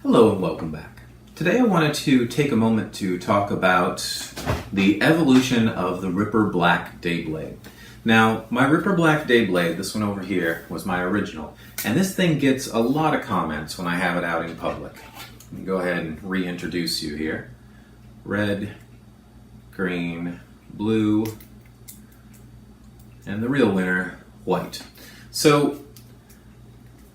Hello and welcome back. Today I wanted to take a moment to talk about the evolution of the Ripper Black Day Blade. Now, my Ripper Black Day Blade, this one over here, was my original, and this thing gets a lot of comments when I have it out in public. Let me go ahead and reintroduce you here. Red, green, blue, and the real winner, white. So,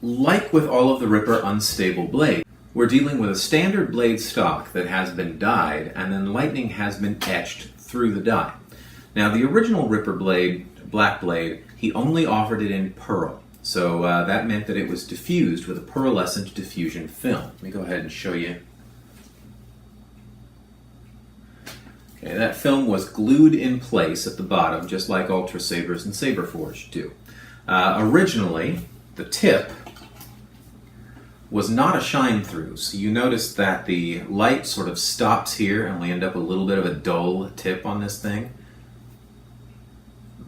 like with all of the Ripper unstable blades, we're dealing with a standard blade stock that has been dyed and then lightning has been etched through the dye. Now the original Ripper blade, black blade, he only offered it in pearl. So that meant that it was diffused with a pearlescent diffusion film. Let me go ahead and show you. Okay, that film was glued in place at the bottom just like Ultra Sabers and Saber Forge do. Originally, the tip was not a shine through, so you notice that the light sort of stops here and we end up with a little bit of a dull tip on this thing.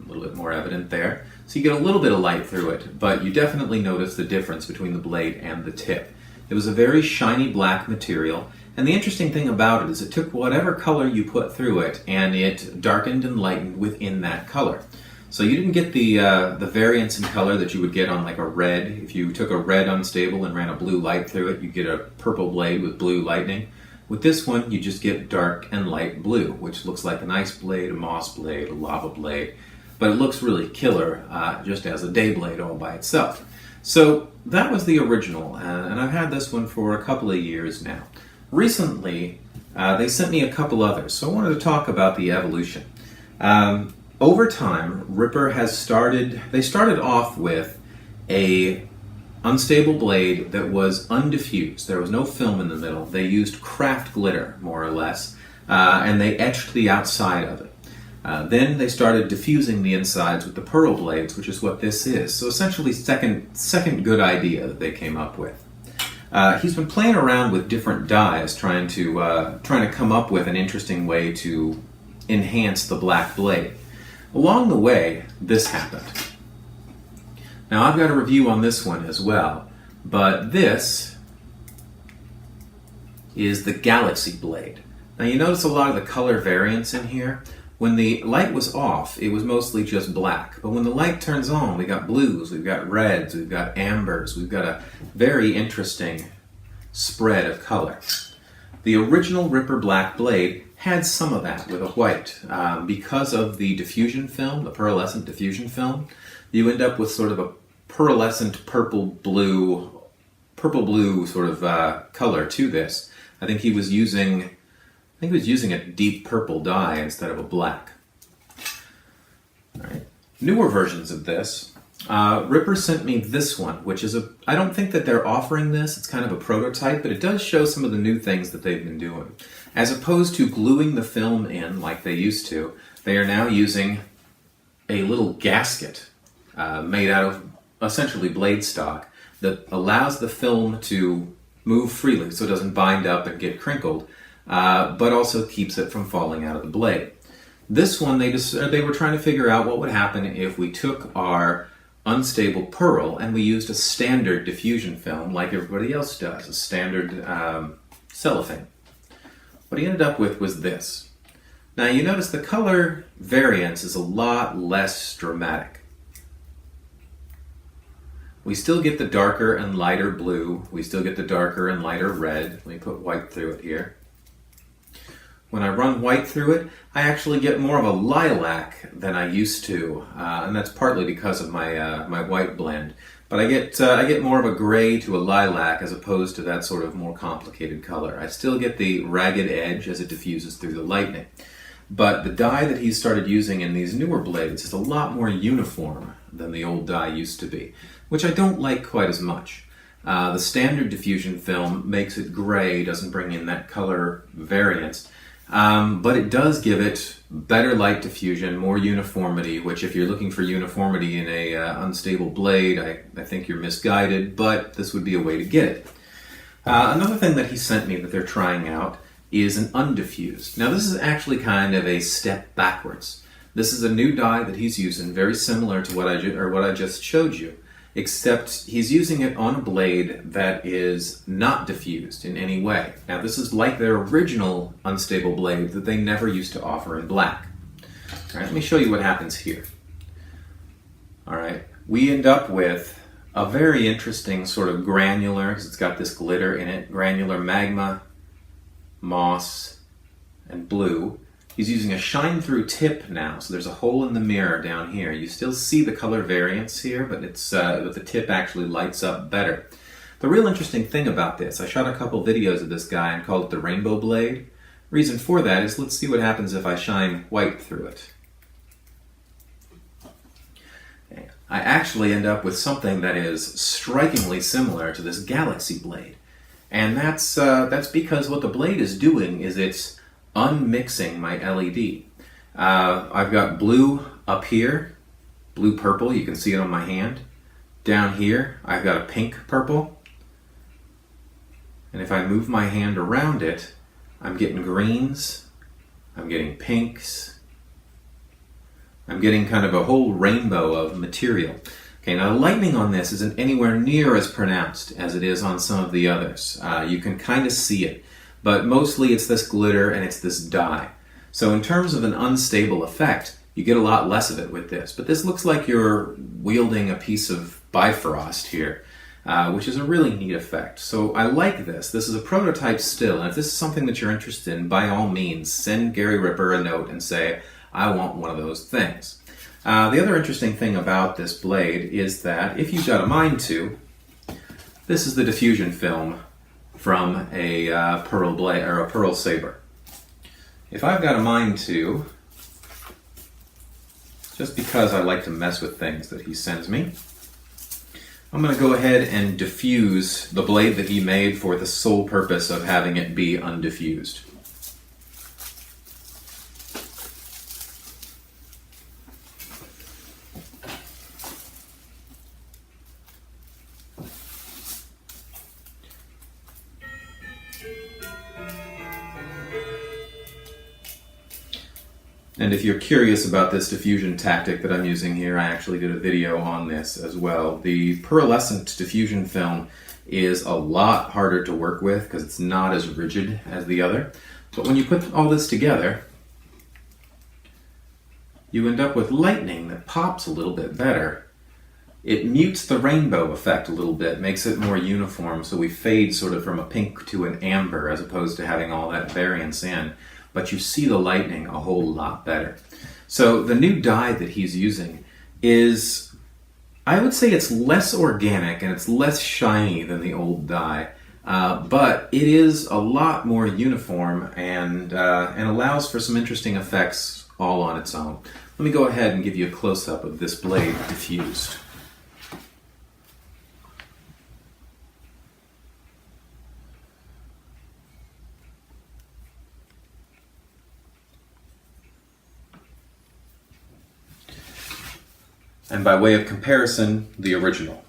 A little bit more evident there. So you get a little bit of light through it, but you definitely notice the difference between the blade and the tip. It was a very shiny black material, and the interesting thing about it is it took whatever color you put through it and it darkened and lightened within that color. So you didn't get the variance in color that you would get on like a red. If you took a red unstable and ran a blue light through it, you'd get a purple blade with blue lightning. With this one, you just get dark and light blue, which looks like an ice blade, a moss blade, a lava blade, but it looks really killer just as a day blade all by itself. So that was the original, and I've had this one for a couple of years now. Recently, they sent me a couple others, so I wanted to talk about the evolution. Over time, Ripper they started off with a unstable blade that was undiffused. There was no film in the middle. They used craft glitter, more or less, and they etched the outside of it. Then they started diffusing the insides with the pearl blades, which is what this is. So essentially, second good idea that they came up with. He's been playing around with different dyes, trying to come up with an interesting way to enhance the black blade. Along the way, this happened. Now I've got a review on this one as well, but this is the Galaxy blade. Now you notice a lot of the color variance in here. When the light was off, it was mostly just black, but when the light turns on, we got blues, we've got reds, we've got ambers, we've got a very interesting spread of color. The original Ripper Black blade had some of that with a white. Because of the diffusion film, the pearlescent diffusion film, you end up with sort of a pearlescent purple-blue sort of color to this. I think he was using a deep purple dye instead of a black. All right. Newer versions of this. Ripper sent me this one, which is I don't think that they're offering this, it's kind of a prototype, but it does show some of the new things that they've been doing. As opposed to gluing the film in like they used to, they are now using a little gasket made out of essentially blade stock that allows the film to move freely so it doesn't bind up and get crinkled, but also keeps it from falling out of the blade. This one, they were trying to figure out what would happen if we took our unstable pearl and we used a standard diffusion film like everybody else does, a standard cellophane. What he ended up with was this. Now you notice the color variance is a lot less dramatic. We still get the darker and lighter blue, we still get the darker and lighter red. Let me put white through it here. When I run white through it, I actually get more of a lilac than I used to, and that's partly because of my white blend. But I get more of a gray to a lilac as opposed to that sort of more complicated color. I still get the ragged edge as it diffuses through the lightning. But the dye that he started using in these newer blades is a lot more uniform than the old dye used to be, which I don't like quite as much. The standard diffusion film makes it gray, doesn't bring in that color variance. But it does give it better light diffusion, more uniformity, which if you're looking for uniformity in a unstable blade, I think you're misguided, but this would be a way to get it. Another thing that he sent me that they're trying out is an undiffused. Now this is actually kind of a step backwards. This is a new dye that he's using, very similar to what I just showed you. except he's using it on a blade that is not diffused in any way. Now this is like their original unstable blade that they never used to offer in black. All right, let me show you what happens here. All right, we end up with a very interesting sort of granular, because it's got this glitter in it, granular magma, moss, and blue. He's using a shine-through tip now, so there's a hole in the mirror down here. You still see the color variance here, but it's the tip actually lights up better. The real interesting thing about this, I shot a couple videos of this guy and called it the rainbow blade. Reason for that is, let's see what happens if I shine white through it. Okay. I actually end up with something that is strikingly similar to this galaxy blade. And that's because what the blade is doing is it's unmixing my LED. I've got blue up here, blue-purple, you can see it on my hand. Down here, I've got a pink-purple. And if I move my hand around it, I'm getting greens, I'm getting pinks, I'm getting kind of a whole rainbow of material. Okay, now the lightning on this isn't anywhere near as pronounced as it is on some of the others. You can kind of see it. But mostly it's this glitter and it's this dye. So in terms of an unstable effect, you get a lot less of it with this. But this looks like you're wielding a piece of Bifrost here, which is a really neat effect. So I like this. This is a prototype still, and if this is something that you're interested in, by all means, send Gary Ripper a note and say, I want one of those things. The other interesting thing about this blade is that if you've got a mind to, this is the diffusion film from a pearl blade or a pearl saber. If I've got a mind to, just because I like to mess with things that he sends me, I'm going to go ahead and diffuse the blade that he made for the sole purpose of having it be undiffused. And if you're curious about this diffusion tactic that I'm using here, I actually did a video on this as well. The pearlescent diffusion film is a lot harder to work with because it's not as rigid as the other. But when you put all this together, you end up with lightning that pops a little bit better. It mutes the rainbow effect a little bit, makes it more uniform, so we fade sort of from a pink to an amber as opposed to having all that variance in. But you see the lightning a whole lot better. So the new dye that he's using is, I would say it's less organic and it's less shiny than the old dye, but it is a lot more uniform and allows for some interesting effects all on its own. Let me go ahead and give you a close-up of this blade diffused. And by way of comparison, the original.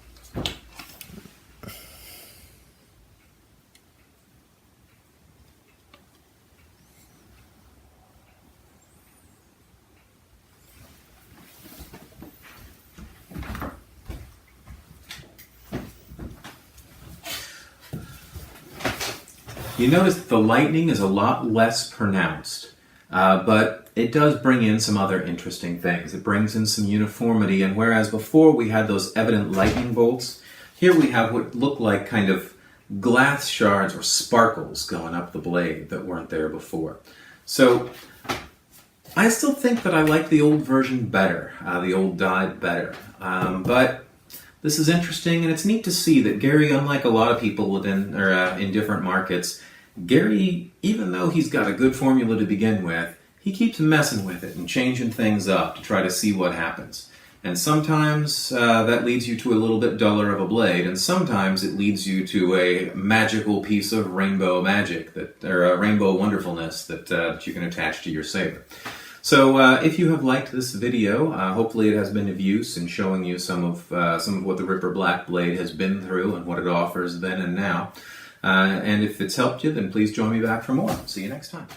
You notice that the lightning is a lot less pronounced, but it does bring in some other interesting things. It brings in some uniformity, and whereas before we had those evident lightning bolts, here we have what look like kind of glass shards or sparkles going up the blade that weren't there before. So I still think that I like the old version better, the old dye better. But this is interesting, and it's neat to see that Gary, unlike a lot of people within in different markets, Gary, even though he's got a good formula to begin with, he keeps messing with it and changing things up to try to see what happens. And sometimes that leads you to a little bit duller of a blade, and sometimes it leads you to a magical piece of rainbow magic, or a rainbow wonderfulness that you can attach to your saber. So if you have liked this video, hopefully it has been of use in showing you some of what the Ripper Black Blade has been through and what it offers then and now. And if it's helped you, then please join me back for more. See you next time.